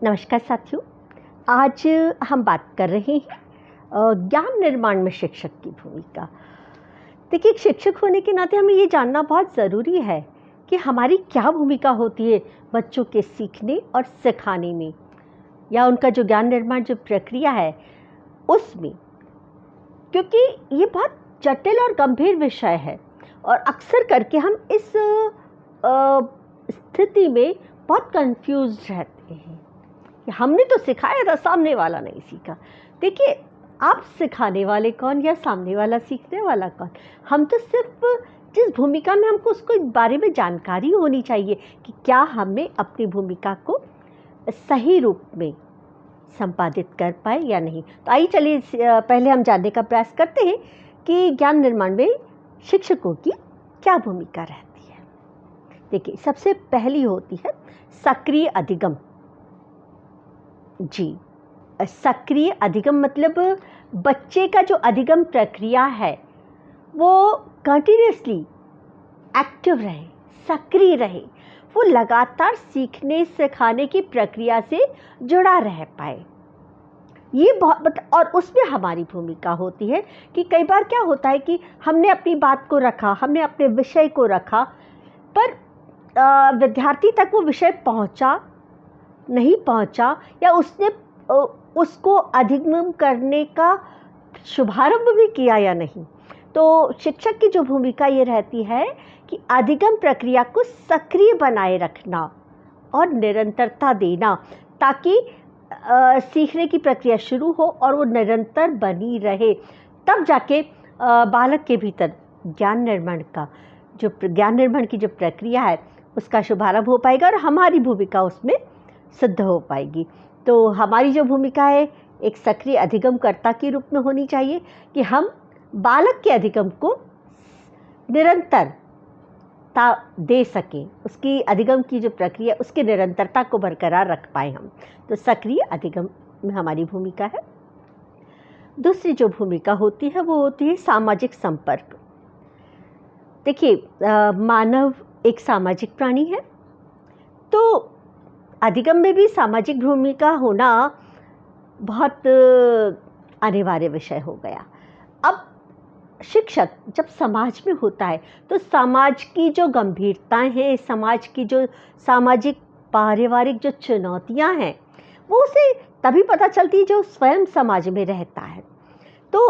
नमस्कार साथियों। आज हम बात कर रहे हैं ज्ञान निर्माण में शिक्षक की भूमिका। देखिए, एक शिक्षक होने के नाते हमें ये जानना बहुत ज़रूरी है कि हमारी क्या भूमिका होती है बच्चों के सीखने और सिखाने में, या उनका जो ज्ञान निर्माण जो प्रक्रिया है उसमें, क्योंकि ये बहुत जटिल और गंभीर विषय है और अक्सर करके हम इस स्थिति में बहुत कंफ्यूज रहते हैं कि हमने तो सिखाया था, सामने वाला नहीं सीखा। देखिए, आप सिखाने वाले कौन या सामने वाला सीखने वाला कौन? हम तो सिर्फ जिस भूमिका में हमको उसको बारे में जानकारी होनी चाहिए कि क्या हमें अपनी भूमिका को सही रूप में संपादित कर पाए या नहीं। तो आइए चलिए पहले हम जानने का प्रयास करते हैं कि ज्ञान निर्माण में शिक्षकों की क्या भूमिका रहती है। देखिए, सबसे पहली होती है सक्रिय अधिगम। जी, सक्रिय अधिगम मतलब बच्चे का जो अधिगम प्रक्रिया है वो कंटिन्यूसली एक्टिव रहे, सक्रिय रहे, वो लगातार सीखने सिखाने की प्रक्रिया से जुड़ा रह पाए। ये बहुत और उसमें हमारी भूमिका होती है कि कई बार क्या होता है कि हमने अपनी बात को रखा, हमने अपने विषय को रखा, पर विद्यार्थी तक वो विषय नहीं पहुंचा या उसने उसको अधिगम करने का शुभारंभ भी किया या नहीं। तो शिक्षक की जो भूमिका ये रहती है कि अधिगम प्रक्रिया को सक्रिय बनाए रखना और निरंतरता देना, ताकि सीखने की प्रक्रिया शुरू हो और वो निरंतर बनी रहे। तब जाके बालक के भीतर ज्ञान निर्माण की जो प्रक्रिया है उसका शुभारंभ हो पाएगा और हमारी भूमिका उसमें सिद्ध हो पाएगी। तो हमारी जो भूमिका है एक सक्रिय अधिगमकर्ता के रूप में होनी चाहिए कि हम बालक के अधिगम को निरंतरता दे सकें, उसकी अधिगम की जो प्रक्रिया उसकी निरंतरता को बरकरार रख पाए हम। तो सक्रिय अधिगम में हमारी भूमिका है। दूसरी जो भूमिका होती है वो होती है सामाजिक संपर्क। देखिए, मानव एक सामाजिक प्राणी है, तो अधिगम में भी सामाजिक भूमिका होना बहुत अनिवार्य विषय हो गया। अब शिक्षक जब समाज में होता है तो समाज की जो गंभीरताएं हैं, समाज की जो सामाजिक पारिवारिक जो चुनौतियां हैं, वो उसे तभी पता चलती है जो स्वयं समाज में रहता है। तो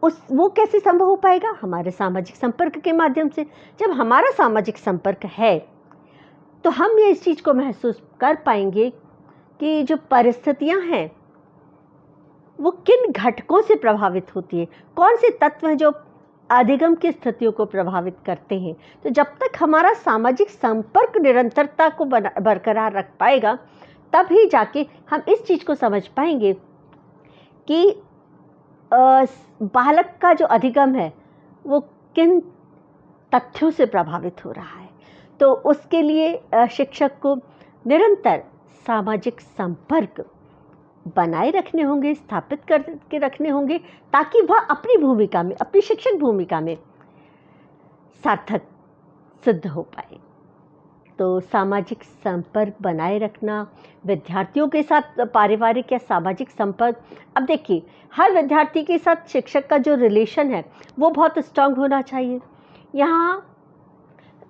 वो कैसे संभव हो पाएगा? हमारे सामाजिक संपर्क के माध्यम से। जब हमारा सामाजिक संपर्क है तो हम ये इस चीज़ को महसूस कर पाएंगे कि जो परिस्थितियां हैं वो किन घटकों से प्रभावित होती है, कौन से तत्व हैं जो अधिगम की स्थितियों को प्रभावित करते हैं। तो जब तक हमारा सामाजिक संपर्क निरंतरता को बरकरार रख पाएगा, तभी जाके हम इस चीज़ को समझ पाएंगे कि बालक का जो अधिगम है वो किन तथ्यों से प्रभावित हो रहा है। तो उसके लिए शिक्षक को निरंतर सामाजिक संपर्क बनाए रखने होंगे, स्थापित करके रखने होंगे, ताकि वह अपनी भूमिका में, अपनी शिक्षक भूमिका में सार्थक सिद्ध हो पाए। तो सामाजिक संपर्क बनाए रखना, विद्यार्थियों के साथ पारिवारिक या सामाजिक संपर्क। अब देखिए, हर विद्यार्थी के साथ शिक्षक का जो रिलेशन है वो बहुत स्ट्रांग होना चाहिए। यहाँ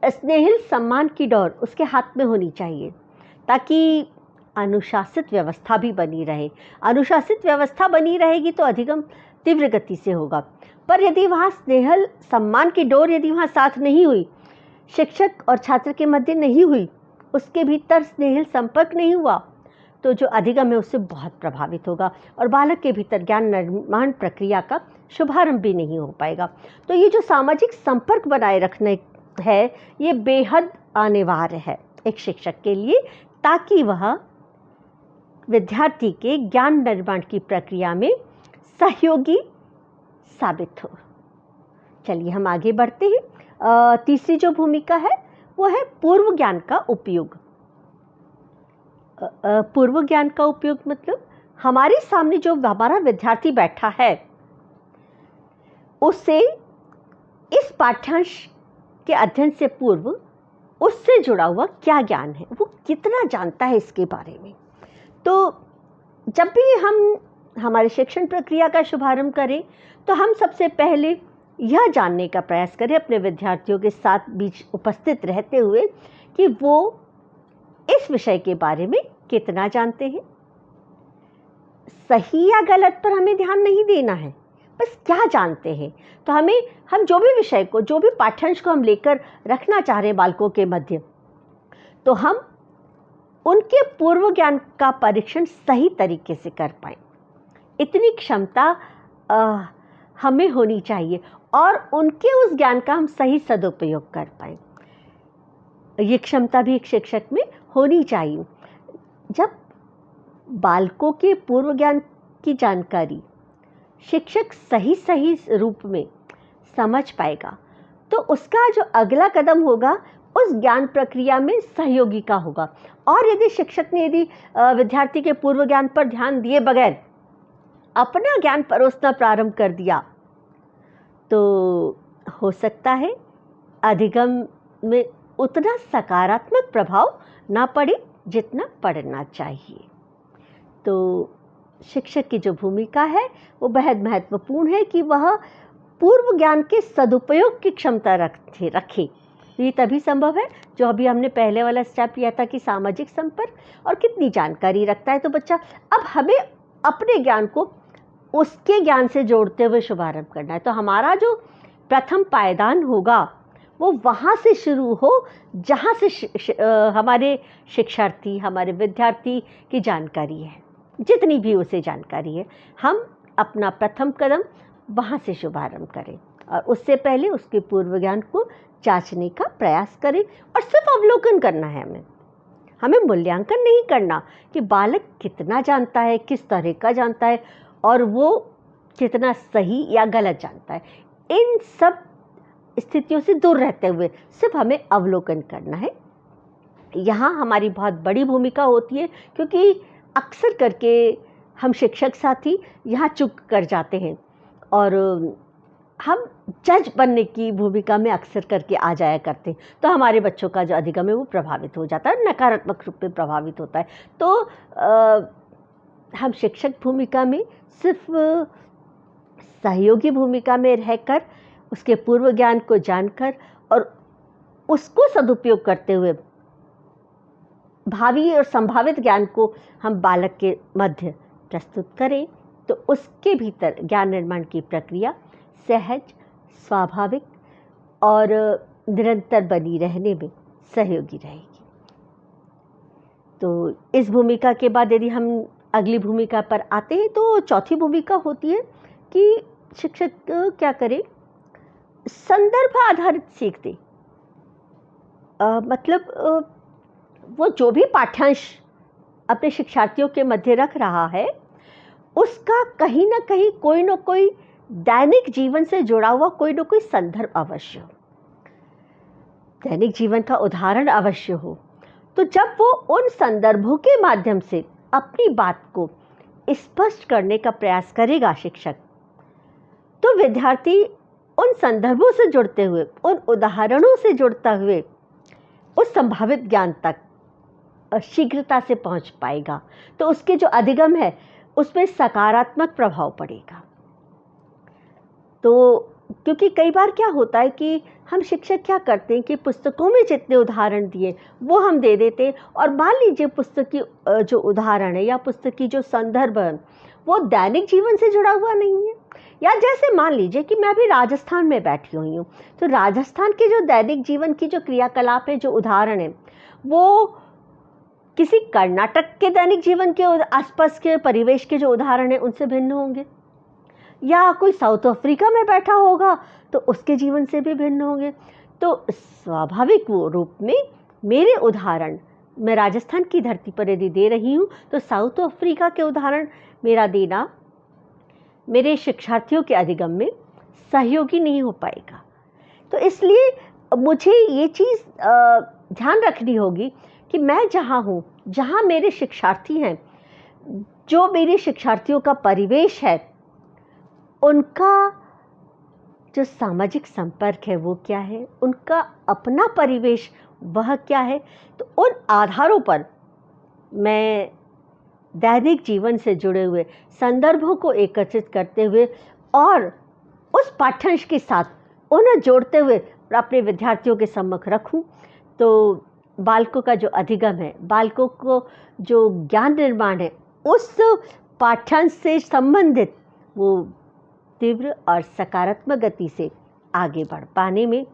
स्नेहिल सम्मान की डोर उसके हाथ में होनी चाहिए, ताकि अनुशासित व्यवस्था भी बनी रहे। अनुशासित व्यवस्था बनी रहेगी तो अधिगम तीव्र गति से होगा। पर यदि वहाँ स्नेहिल सम्मान की डोर यदि वहाँ साथ नहीं हुई, शिक्षक और छात्र के मध्य नहीं हुई, उसके भीतर स्नेहिल संपर्क नहीं हुआ, तो जो अधिगम है उससे बहुत प्रभावित होगा और बालक के भीतर ज्ञान निर्माण प्रक्रिया का शुभारंभ भी नहीं हो पाएगा। तो ये जो सामाजिक संपर्क बनाए रखने है, ये बेहद अनिवार्य है एक शिक्षक के लिए, ताकि वह विद्यार्थी के ज्ञान निर्माण की प्रक्रिया में सहयोगी साबित हो। चलिए हम आगे बढ़ते हैं। तीसरी जो भूमिका है वो है पूर्व ज्ञान का उपयोग। पूर्व ज्ञान का उपयोग मतलब हमारे सामने जो हमारा विद्यार्थी बैठा है उससे इस पाठ्यांश के अध्ययन से पूर्व उससे जुड़ा हुआ क्या ज्ञान है, वो कितना जानता है इसके बारे में। तो जब भी हम हमारी शिक्षण प्रक्रिया का शुभारंभ करें तो हम सबसे पहले यह जानने का प्रयास करें अपने विद्यार्थियों के साथ बीच उपस्थित रहते हुए कि वो इस विषय के बारे में कितना जानते हैं। सही या गलत पर हमें ध्यान नहीं देना है, बस क्या जानते हैं। तो हम जो भी विषय को, जो भी पाठ्यांश को हम लेकर रखना चाह रहे हैं बालकों के मध्य, तो हम उनके पूर्व ज्ञान का परीक्षण सही तरीके से कर पाएं। इतनी क्षमता हमें होनी चाहिए और उनके उस ज्ञान का हम सही सदुपयोग कर पाएं। ये क्षमता भी एक शिक्षक में होनी चाहिए। जब बालकों के पूर्व ज्ञान की जानकारी शिक्षक सही रूप में समझ पाएगा तो उसका जो अगला कदम होगा उस ज्ञान प्रक्रिया में सहयोगी का होगा। और यदि शिक्षक ने विद्यार्थी के पूर्व ज्ञान पर ध्यान दिए बगैर अपना ज्ञान परोसना प्रारंभ कर दिया तो हो सकता है अधिगम में उतना सकारात्मक प्रभाव ना पड़े जितना पड़ना चाहिए। तो शिक्षक की जो भूमिका है वो बेहद महत्वपूर्ण है कि वह पूर्व ज्ञान के सदुपयोग की क्षमता रखे। ये तभी संभव है जो अभी हमने पहले वाला स्टेप लिया था कि सामाजिक संपर्क और कितनी जानकारी रखता है। तो बच्चा अब हमें अपने ज्ञान को उसके ज्ञान से जोड़ते हुए शुभारंभ करना है। तो हमारा जो प्रथम पायदान होगा वो वहाँ से शुरू हो जहाँ से हमारे शिक्षार्थी, हमारे विद्यार्थी की जानकारी है, जितनी भी उसे जानकारी है, हम अपना प्रथम कदम वहाँ से शुभारंभ करें और उससे पहले उसके पूर्व ज्ञान को जांचने का प्रयास करें। और सिर्फ अवलोकन करना है, हमें मूल्यांकन नहीं करना कि बालक कितना जानता है, किस तरह का जानता है और वो कितना सही या गलत जानता है। इन सब स्थितियों से दूर रहते हुए सिर्फ हमें अवलोकन करना है। यहाँ हमारी बहुत बड़ी भूमिका होती है क्योंकि अक्सर करके हम शिक्षक साथी यहाँ चूक कर जाते हैं और हम जज बनने की भूमिका में अक्सर करके आ जाया करते हैं। तो हमारे बच्चों का जो अधिगम है वो प्रभावित हो जाता है, नकारात्मक रूप में प्रभावित होता है। तो हम शिक्षक भूमिका में सिर्फ सहयोगी भूमिका में रहकर उसके पूर्व ज्ञान को जानकर और उसको सदुपयोग करते हुए भावी और संभावित ज्ञान को हम बालक के मध्य प्रस्तुत करें तो उसके भीतर ज्ञान निर्माण की प्रक्रिया सहज, स्वाभाविक और निरंतर बनी रहने में सहयोगी रहेगी। तो इस भूमिका के बाद यदि हम अगली भूमिका पर आते हैं तो चौथी भूमिका होती है कि शिक्षक क्या करे, संदर्भ आधारित सीख दे। मतलब वो जो भी पाठ्यांश अपने शिक्षार्थियों के मध्य रख रहा है उसका कहीं ना कहीं कोई ना कोई दैनिक जीवन से जुड़ा हुआ कोई ना कोई संदर्भ अवश्य हो, दैनिक जीवन का उदाहरण अवश्य हो। तो जब वो उन संदर्भों के माध्यम से अपनी बात को स्पष्ट करने का प्रयास करेगा शिक्षक, तो विद्यार्थी उन संदर्भों से जुड़ते हुए, उन उदाहरणों से जुड़ता हुए उस संभावित ज्ञान तक शीघ्रता से पहुंच पाएगा। तो उसके जो अधिगम है उसमें सकारात्मक प्रभाव पड़ेगा। तो क्योंकि कई बार क्या होता है कि हम शिक्षक क्या करते हैं कि पुस्तकों में जितने उदाहरण दिए वो हम दे देते हैं और मान लीजिए पुस्तक की जो उदाहरण है या पुस्तक की जो संदर्भ है वो दैनिक जीवन से जुड़ा हुआ नहीं है। या जैसे मान लीजिए कि मैं अभी राजस्थान में बैठी हुई हूँ, तो राजस्थान के जो दैनिक जीवन की जो क्रियाकलाप है, जो उदाहरण है, वो किसी कर्नाटक के दैनिक जीवन के आसपास के परिवेश के जो उदाहरण है उनसे भिन्न होंगे। या कोई साउथ अफ्रीका में बैठा होगा तो उसके जीवन से भी भिन्न होंगे। तो स्वाभाविक वो रूप में मेरे उदाहरण, मैं राजस्थान की धरती पर यदि दे रही हूँ तो साउथ अफ्रीका के उदाहरण मेरा देना मेरे शिक्षार्थियों के अधिगम में सहयोगी नहीं हो पाएगा। तो इसलिए मुझे ये चीज़ ध्यान रखनी होगी कि मैं जहाँ हूँ, जहाँ मेरे शिक्षार्थी हैं, जो मेरे शिक्षार्थियों का परिवेश है, उनका जो सामाजिक संपर्क है वो क्या है, उनका अपना परिवेश वह क्या है। तो उन आधारों पर मैं दैनिक जीवन से जुड़े हुए संदर्भों को एकत्रित करते हुए और उस पाठ्यांश के साथ उन्हें जोड़ते हुए अपने विद्यार्थियों के सम्मुख रखूं, तो बालकों का जो अधिगम है, बालकों को जो ज्ञान निर्माण है, उस पाठ्यांश से संबंधित वो तीव्र और सकारात्मक गति से आगे बढ़ पाने में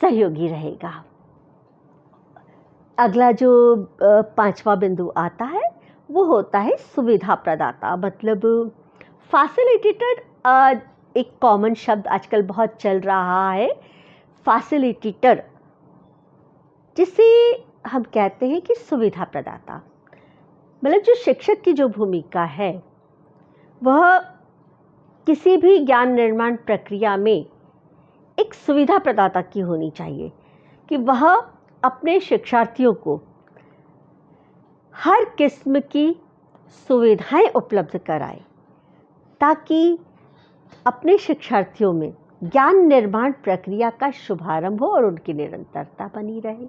सहयोगी रहेगा। अगला जो 5वां बिंदु आता है वो होता है सुविधा प्रदाता, मतलब फैसिलिटेटर। एक कॉमन शब्द आजकल बहुत चल रहा है, फैसिलिटेटर, जिसे हम कहते हैं कि सुविधा प्रदाता। मतलब जो शिक्षक की जो भूमिका है वह किसी भी ज्ञान निर्माण प्रक्रिया में एक सुविधा प्रदाता की होनी चाहिए कि वह अपने शिक्षार्थियों को हर किस्म की सुविधाएं उपलब्ध कराए ताकि अपने शिक्षार्थियों में ज्ञान निर्माण प्रक्रिया का शुभारंभ हो और उनकी निरंतरता बनी रहे।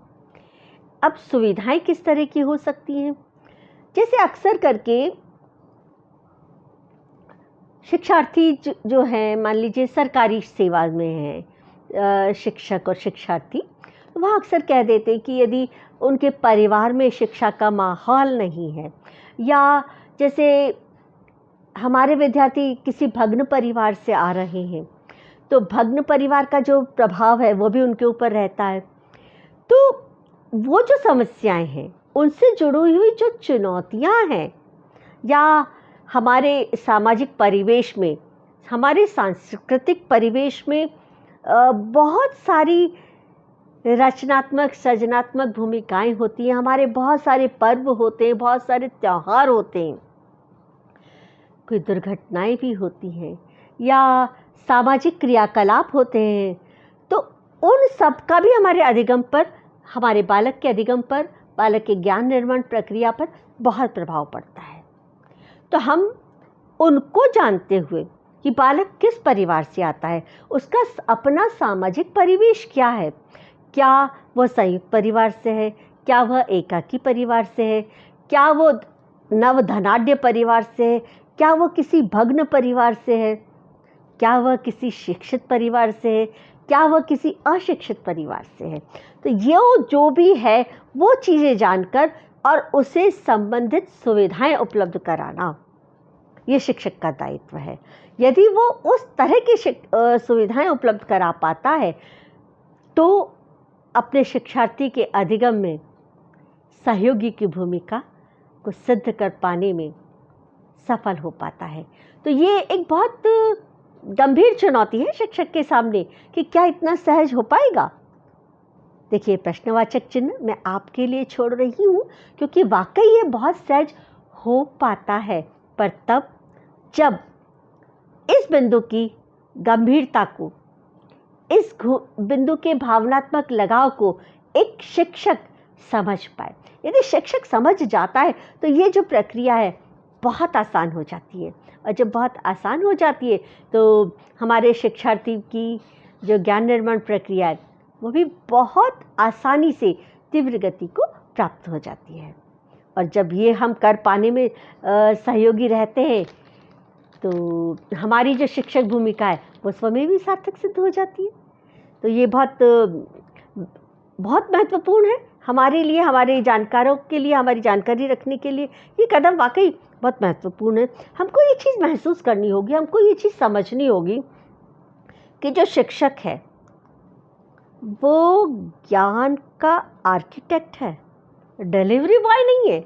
अब सुविधाएं किस तरह की हो सकती हैं? जैसे अक्सर करके शिक्षार्थी जो हैं, मान लीजिए सरकारी सेवा में हैं शिक्षक और शिक्षार्थी, वह अक्सर कह देते हैं कि यदि उनके परिवार में शिक्षा का माहौल नहीं है, या जैसे हमारे विद्यार्थी किसी भग्न परिवार से आ रहे हैं तो भग्न परिवार का जो प्रभाव है वो भी उनके ऊपर रहता है, तो वो जो समस्याएं हैं उनसे जुड़ी हुई जो चुनौतियां हैं, या हमारे सामाजिक परिवेश में, हमारे सांस्कृतिक परिवेश में बहुत सारी रचनात्मक सृजनात्मक भूमिकाएं होती हैं, हमारे बहुत सारे पर्व होते हैं, बहुत सारे त्यौहार होते हैं, कोई दुर्घटनाएं भी होती हैं या सामाजिक क्रियाकलाप होते हैं, तो उन सब का भी हमारे अधिगम पर, हमारे बालक के अधिगम पर, बालक के ज्ञान निर्माण प्रक्रिया पर बहुत प्रभाव पड़ता है। तो हम उनको जानते हुए कि बालक किस परिवार से आता है, उसका अपना सामाजिक परिवेश क्या है, क्या वह संयुक्त परिवार से है, क्या वह एकाकी परिवार से है, क्या वो नवधनाढ्य परिवार से है, क्या वह किसी भग्न परिवार से है, क्या वह किसी शिक्षित परिवार से है, क्या वह किसी अशिक्षित परिवार से है। तो ये जो भी है वो चीज़ें जानकर और उसे संबंधित सुविधाएं उपलब्ध कराना ये शिक्षक का दायित्व है। यदि वो उस तरह की सुविधाएं उपलब्ध करा पाता है तो अपने शिक्षार्थी के अधिगम में सहयोगी की भूमिका को सिद्ध कर पाने में सफल हो पाता है। तो ये एक बहुत गंभीर चुनौती है शिक्षक के सामने कि क्या इतना सहज हो पाएगा। देखिए, प्रश्नवाचक चिन्ह मैं आपके लिए छोड़ रही हूँ क्योंकि वाकई ये बहुत सहज हो पाता है, पर तब जब इस बिंदु की गंभीरता को, इस बिंदु के भावनात्मक लगाव को एक शिक्षक समझ पाए। यदि शिक्षक समझ जाता है तो ये जो प्रक्रिया है बहुत आसान हो जाती है, और जब बहुत आसान हो जाती है तो हमारे शिक्षार्थी की जो ज्ञान निर्माण प्रक्रिया है वो भी बहुत आसानी से तीव्र गति को प्राप्त हो जाती है। और जब ये हम कर पाने में सहयोगी रहते हैं तो हमारी जो शिक्षक भूमिका है वो स्वयं भी सार्थक सिद्ध हो जाती है। तो ये बहुत महत्वपूर्ण है हमारे लिए, हमारे जानकारों के लिए, हमारी जानकारी रखने के लिए ये कदम वाकई बहुत महत्वपूर्ण है। हमको ये चीज़ महसूस करनी होगी, हमको ये चीज़ समझनी होगी कि जो शिक्षक है वो ज्ञान का आर्किटेक्ट है, डिलीवरी बॉय नहीं है।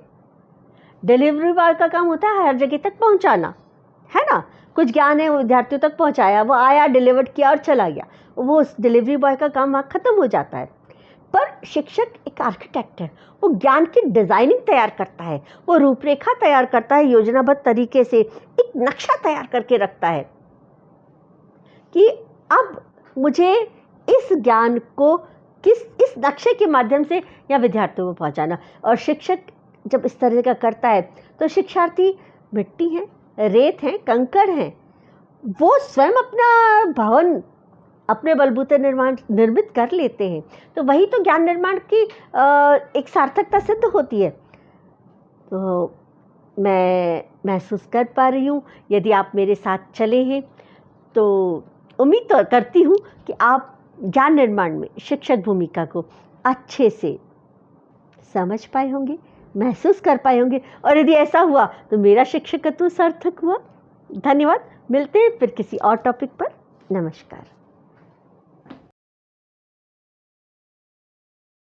डिलीवरी बॉय का काम होता है हर जगह तक पहुंचाना, है ना। कुछ ज्ञान है वो विद्यार्थियों तक पहुंचाया, वो आया, डिलीवर्ड किया और चला गया, वो उस डिलीवरी बॉय का काम वहाँ ख़त्म हो जाता है। पर शिक्षक एक आर्किटेक्ट है, वो ज्ञान की डिज़ाइनिंग तैयार करता है, वो रूपरेखा तैयार करता है, योजनाबद्ध तरीके से एक नक्शा तैयार करके रखता है कि अब मुझे इस ज्ञान को इस नक्शे के माध्यम से या विद्यार्थियों को पहुंचाना। और शिक्षक जब इस तरह का करता है तो शिक्षार्थी मिट्टी हैं, रेत हैं, कंकड़ हैं, वो स्वयं अपना भवन अपने बलबूते निर्मित कर लेते हैं। तो वही तो ज्ञान निर्माण की एक सार्थकता सिद्ध होती है। तो मैं महसूस कर पा रही हूँ। यदि आप मेरे साथ चले हैं तो उम्मीद तो करती हूँ कि आप ज्ञान निर्माण में शिक्षक भूमिका को अच्छे से समझ पाए होंगे, महसूस कर पाए होंगे, और यदि ऐसा हुआ तो मेरा शिक्षकत्व सार्थक हुआ। धन्यवाद। मिलते हैं फिर किसी और टॉपिक पर। नमस्कार।